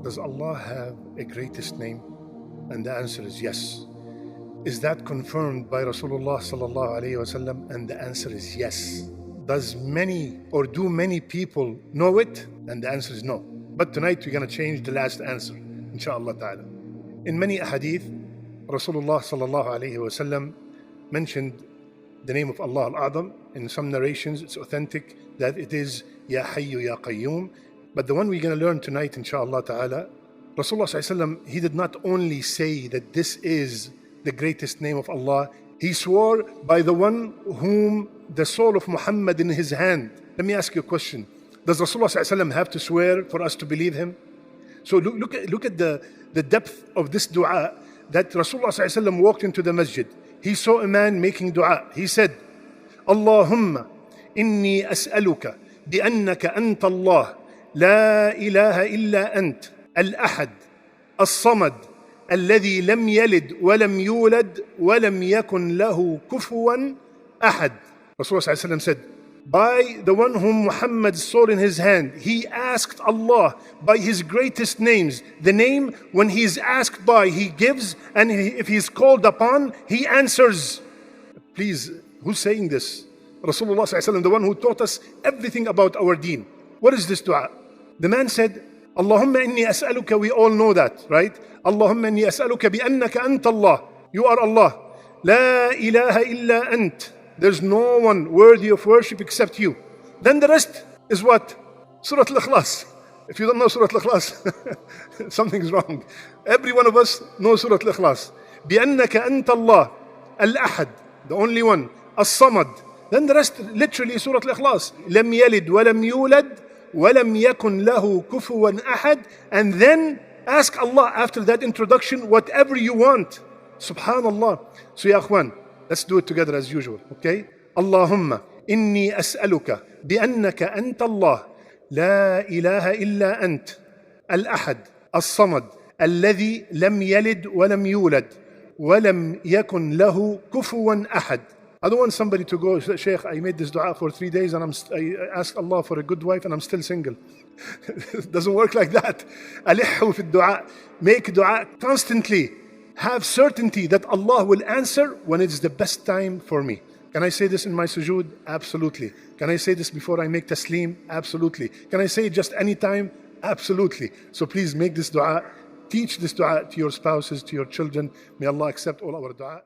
Does Allah have a greatest name? And the answer is yes. Is that confirmed by Rasulullah sallallahu alaihi wasallam? And the answer is yes. Does many or do many people know it? And the answer is no. But tonight we're going to change the last answer, inshallah ta'ala. In many ahadith, Rasulullah sallallahu alaihi wasallam mentioned the name of Allah al-A'zam. In some narrations, it's authentic that it is Ya Hayyu Ya Qayyum. But the one we're going to learn tonight, inshallah ta'ala, Rasulullah sallallahu alaihi wasallam, he did not only say that this is the greatest name of Allah, he swore by the one whom the soul of Muhammad in his hand. Let me ask you a question. Does Rasulullah sallallahu alaihi wasallam have to swear for us to believe him? So look at the depth of this dua that Rasulullah sallallahu alaihi wasallam walked into the masjid. He saw a man making dua. He said, Allahumma inni as'aluka bi'annaka anta Allah, la ilaha illa ant, al-ahad, al-samad, الذي لم يلد ولم يولد ولم يكن له كفوا أحد. Rasulullah ﷺ said, by the one whom Muhammad's soul in his hand, he asked Allah by his greatest names. The name, when he is asked by, he gives, and if he is called upon, he answers. Please, who's saying this? Rasulullah ﷺ, the one who taught us everything about our deen. What is this dua? The man said, Allahumma inni as'aluka, we all know that, right? Allahumma inni as'aluka bi'annaka anta Allah. You are Allah. La ilaha illa ant. There's no one worthy of worship except you. Then the rest is what? Surah Al-Ikhlas. If you don't know Surah Al-Ikhlas, something's wrong. Every one of us knows Surah Al-Ikhlas. Bi'annaka anta Allah. Al-Ahad, the only one. As-Samad. Then the rest, literally Surah Al-Ikhlas. Lam yalid wa lam yulad وَلَمْ يَكُنْ لَهُ كُفُوًا أَحَدٍ. And then ask Allah after that introduction whatever you want. Subhanallah. So ya akhwan, let's do it together as usual, okay? Allahumma inni as'aluka bi'annaka anta Allah, la ilaha illa ant, al-ahad, as-samad, alladhi lam yalid wa lam yulad wa lam yakun lahu kufuwan ahad. I don't want somebody to go, Shaykh, I made this dua for 3 days and I asked Allah for a good wife and I'm still single. It doesn't work like that. Alihhu fi dua. Make dua constantly. Have certainty that Allah will answer when it's the best time for me. Can I say this in my sujood? Absolutely. Can I say this before I make taslim? Absolutely. Can I say it just any time? Absolutely. So please make this dua. Teach this dua to your spouses, to your children. May Allah accept all our dua.